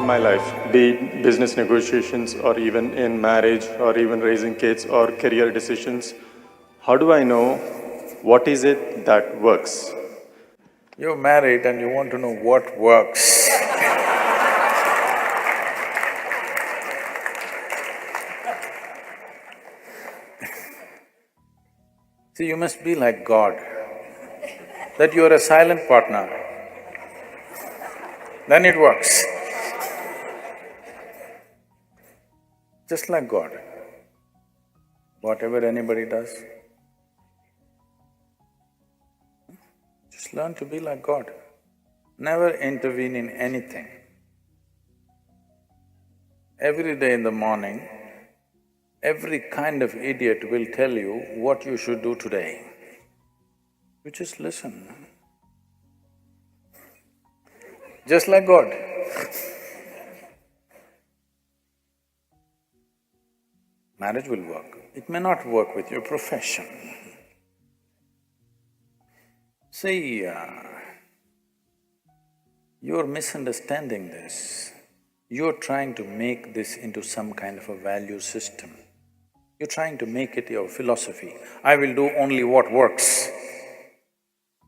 my life, be it business negotiations or even in marriage or even raising kids or career decisions, how do I know what is it that works? You're married and you want to know what works. See, you must be like God, that you are a silent partner, then it works. Just like God, whatever anybody does, just learn to be like God. Never intervene in anything. Every day in the morning, every kind of idiot will tell you what you should do today. You just listen. Just like God. Marriage will work. It may not work with your profession. See, you're misunderstanding this. You're trying to make this into some kind of a value system. You're trying to make it your philosophy. I will do only what works.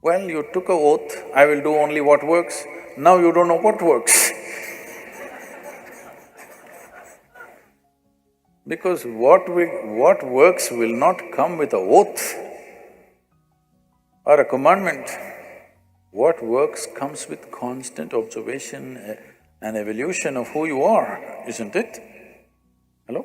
Well, you took an oath, I will do only what works. Now you don't know what works. Because what works will not come with an oath or a commandment. What works comes with constant observation and evolution of who you are, isn't it? Hello?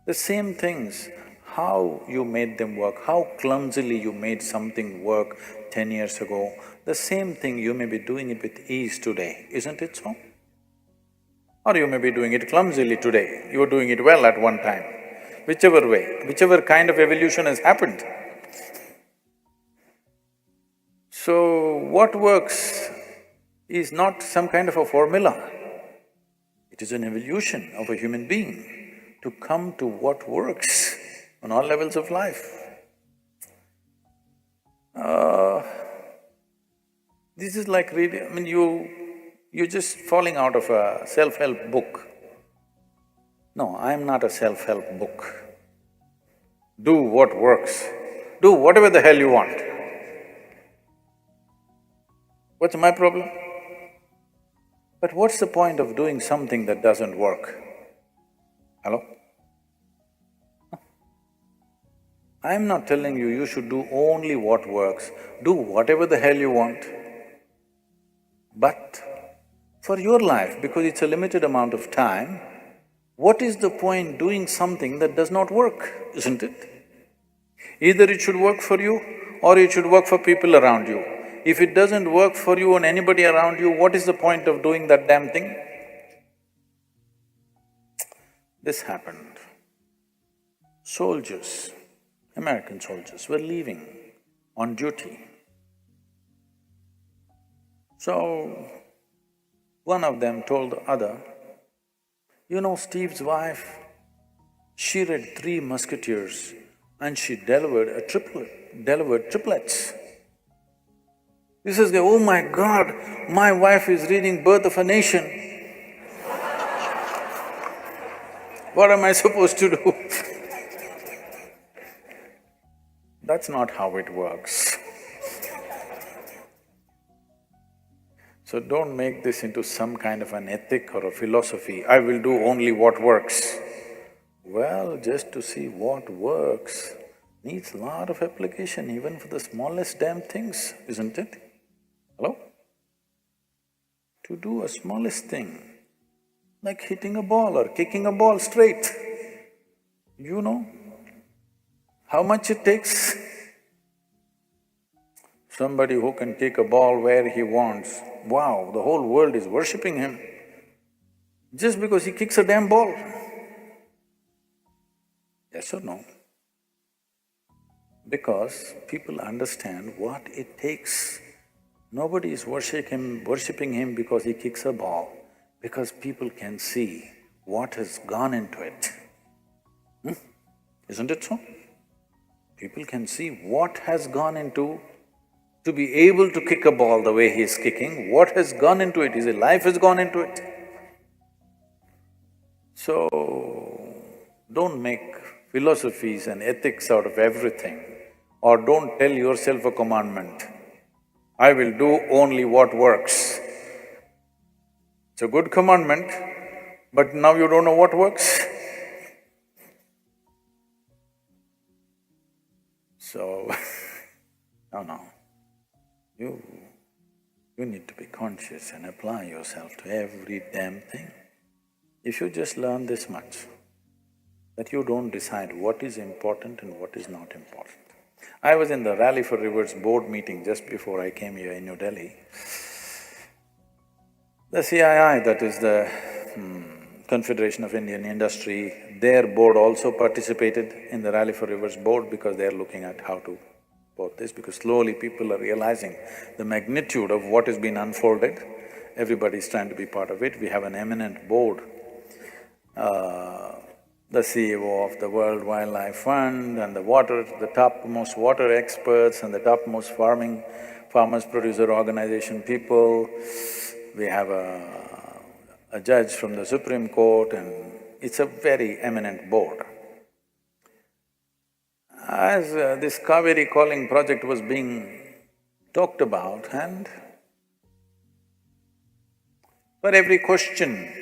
The same things, how you made them work, how clumsily you made something work 10 years ago, the same thing you may be doing it with ease today, isn't it so? Or you may be doing it clumsily today, you were doing it well at one time. Whichever way, whichever kind of evolution has happened. So, what works is not some kind of a formula. It is an evolution of a human being to come to what works on all levels of life. This is like reading… I mean, you're just falling out of a self-help book. No, I'm not a self-help book. Do what works. Do whatever the hell you want. What's my problem? But what's the point of doing something that doesn't work? Hello? I'm not telling you, you should do only what works. Do whatever the hell you want. But for your life, because it's a limited amount of time, what is the point doing something that does not work, isn't it? Either it should work for you or it should work for people around you. If it doesn't work for you and anybody around you, what is the point of doing that damn thing? This happened. Soldiers, American soldiers were leaving on duty. So, one of them told the other, you know Steve's wife, she read 3 Musketeers and she delivered triplets. This is, oh my God, my wife is reading Birth of a Nation. What am I supposed to do? That's not how it works. So don't make this into some kind of an ethic or a philosophy, I will do only what works. Well, just to see what works needs a lot of application even for the smallest damn things, isn't it? Hello? To do a smallest thing, like hitting a ball or kicking a ball straight, you know how much it takes? Somebody who can kick a ball where he wants, wow, the whole world is worshipping him just because he kicks a damn ball. Yes or no? Because people understand what it takes. Nobody is worshipping him because he kicks a ball, because people can see what has gone into it. Isn't it so? People can see what has gone into to be able to kick a ball the way he is kicking, what has gone into it, his life has gone into it. So, don't make philosophies and ethics out of everything, or don't tell yourself a commandment, I will do only what works. It's a good commandment, but now you don't know what works. So, no, you need to be conscious and apply yourself to every damn thing. If you just learn this much, that you don't decide what is important and what is not important. I was in the Rally for Rivers board meeting just before I came here in New Delhi. The CII, that is the Confederation of Indian Industry, their board also participated in the Rally for Rivers board because they're looking at how to put this, because slowly people are realizing the magnitude of what has been unfolded. Everybody's trying to be part of it. We have an eminent board, the CEO of the World Wildlife Fund and the topmost water experts and the topmost farmers producer organization people. We have a judge from the Supreme Court, and it's a very eminent board. As this Kaveri calling project was being talked about, and for every question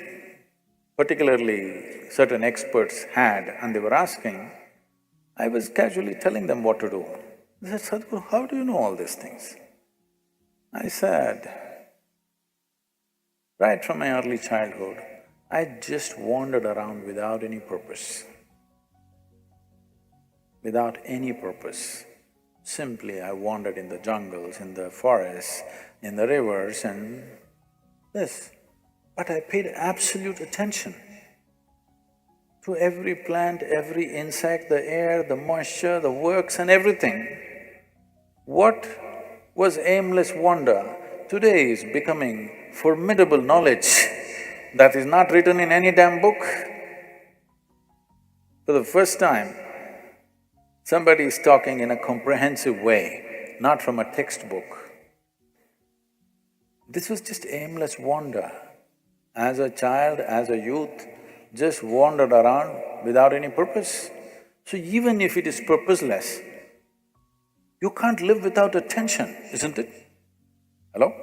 particularly certain experts had and they were asking, I was casually telling them what to do. They said, Sadhguru, how do you know all these things? I said, right from my early childhood, I just wandered around without any purpose. Without any purpose. Simply I wandered in the jungles, in the forests, in the rivers and this. But I paid absolute attention to every plant, every insect, the air, the moisture, the works and everything. What was aimless wonder today is becoming formidable knowledge that is not written in any damn book. For the first time, somebody is talking in a comprehensive way, not from a textbook. This was just aimless wonder. As a child, as a youth, just wandered around without any purpose. So even if it is purposeless, you can't live without attention, isn't it? Hello?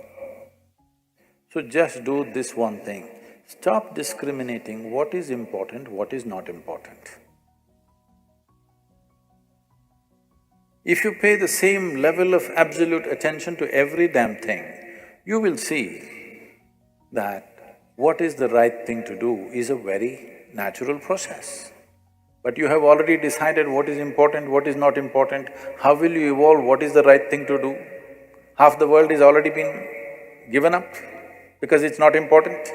So just do this one thing, stop discriminating what is important, what is not important. If you pay the same level of absolute attention to every damn thing, you will see that what is the right thing to do is a very natural process. But you have already decided what is important, what is not important, how will you evolve, what is the right thing to do? Half the world is already been given up because it's not important.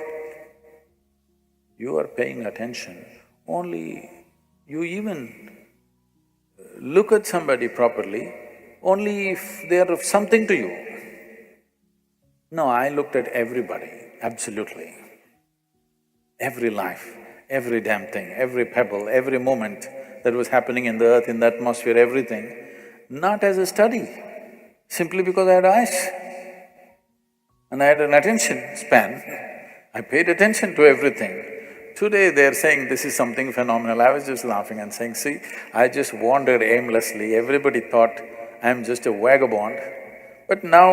You are paying attention, only you even look at somebody properly only if they are of something to you. No, I looked at everybody, absolutely. Every life, every damn thing, every pebble, every moment that was happening in the earth, in the atmosphere, everything, not as a study, simply because I had eyes and I had an attention span. I paid attention to everything. Today they're saying this is something phenomenal. I was just laughing and saying, see, I just wandered aimlessly, everybody thought I'm just a vagabond. But now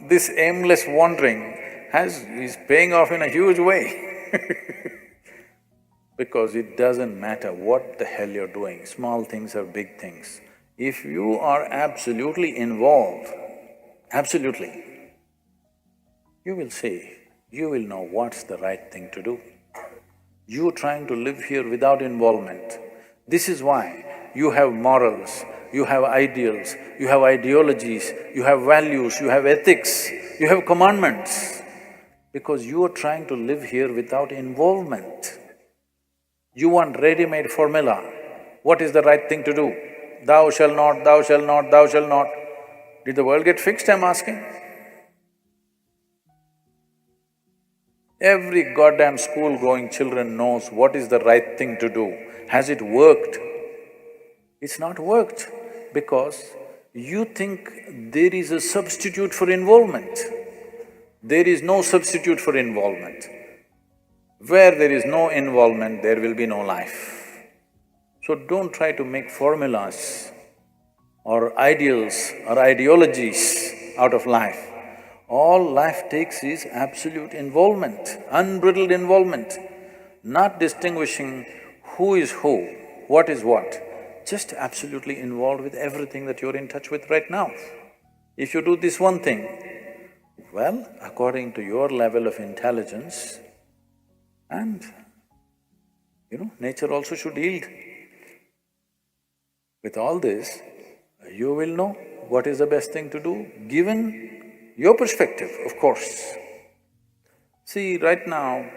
this aimless wandering is paying off in a huge way. Because it doesn't matter what the hell you're doing, small things or big things. If you are absolutely involved, absolutely, you will see, you will know what's the right thing to do. You trying to live here without involvement. This is why you have morals, you have ideals, you have ideologies, you have values, you have ethics, you have commandments, because you are trying to live here without involvement. You want ready-made formula. What is the right thing to do? Thou shalt not, thou shalt not, thou shalt not. Did the world get fixed, I'm asking? Every goddamn school-going children knows what is the right thing to do. Has it worked? It's not worked because you think there is a substitute for involvement. There is no substitute for involvement. Where there is no involvement, there will be no life. So don't try to make formulas or ideals or ideologies out of life. All life takes is absolute involvement, unbridled involvement, not distinguishing who is who, what is what, just absolutely involved with everything that you're in touch with right now. If you do this one thing, well, according to your level of intelligence, and nature also should yield. With all this, you will know what is the best thing to do, given your perspective, of course. See, right now,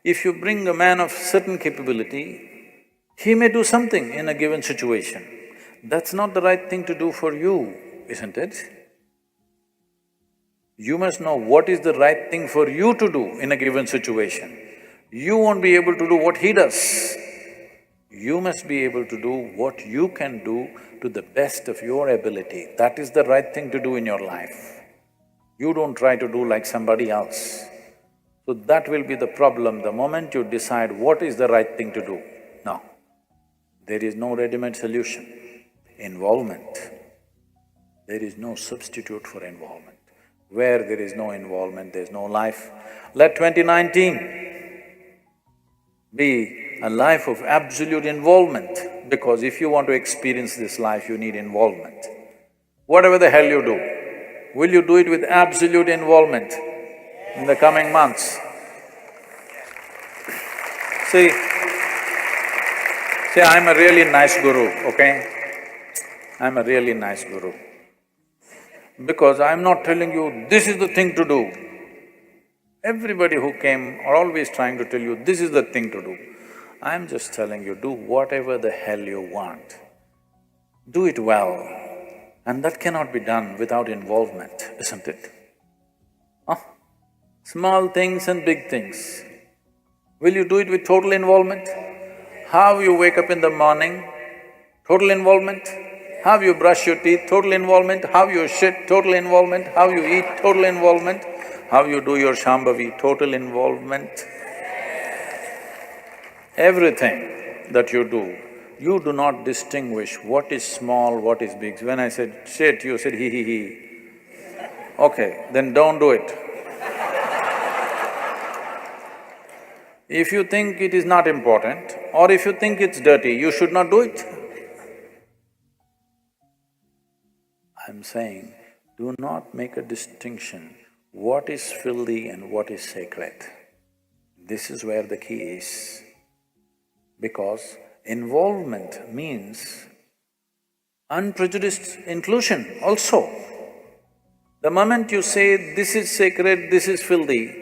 if you bring a man of certain capability, he may do something in a given situation. That's not the right thing to do for you, isn't it? You must know what is the right thing for you to do in a given situation. You won't be able to do what he does. You must be able to do what you can do to the best of your ability. That is the right thing to do in your life. You don't try to do like somebody else. So that will be the problem the moment you decide what is the right thing to do. No, there is no ready-made solution. Involvement, there is no substitute for involvement. Where there is no involvement, there is no life. Let 2019 be a life of absolute involvement, because if you want to experience this life, you need involvement. Whatever the hell you do, will you do it with absolute involvement in the coming months? See, I'm a really nice guru, okay? I'm a really nice guru. Because I'm not telling you, this is the thing to do. Everybody who came are always trying to tell you, this is the thing to do. I'm just telling you, do whatever the hell you want. Do it well. And that cannot be done without involvement, isn't it? Small things and big things. Will you do it with total involvement? How you wake up in the morning, total involvement. How you brush your teeth, total involvement. How you shit, total involvement. How you eat, total involvement. How you do your Shambhavi, total involvement. Everything that you do not distinguish what is small, what is big. When I said shit, you said he. Okay, then don't do it. If you think it is not important, or if you think it's dirty, you should not do it. I'm saying, do not make a distinction what is filthy and what is sacred. This is where the key is. Because involvement means unprejudiced inclusion also. The moment you say, this is sacred, this is filthy,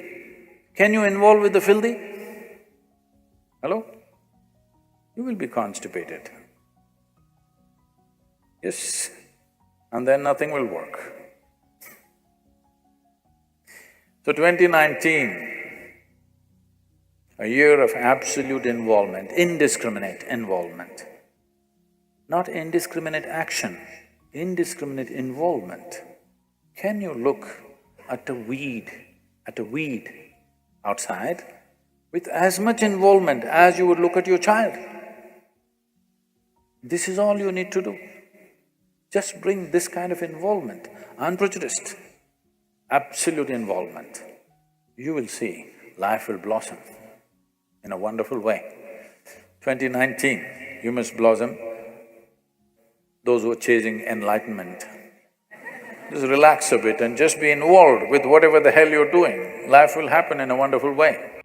can you involve with the filthy? Hello? You will be constipated. Yes, and then nothing will work. So 2019, a year of absolute involvement, indiscriminate involvement. Not indiscriminate action, indiscriminate involvement. Can you look at a weed outside with as much involvement as you would look at your child? This is all you need to do. Just bring this kind of involvement, unprejudiced, absolute involvement. You will see life will blossom in a wonderful way. 2019, you must blossom. Those who are chasing enlightenment, just relax a bit and just be involved with whatever the hell you're doing. Life will happen in a wonderful way.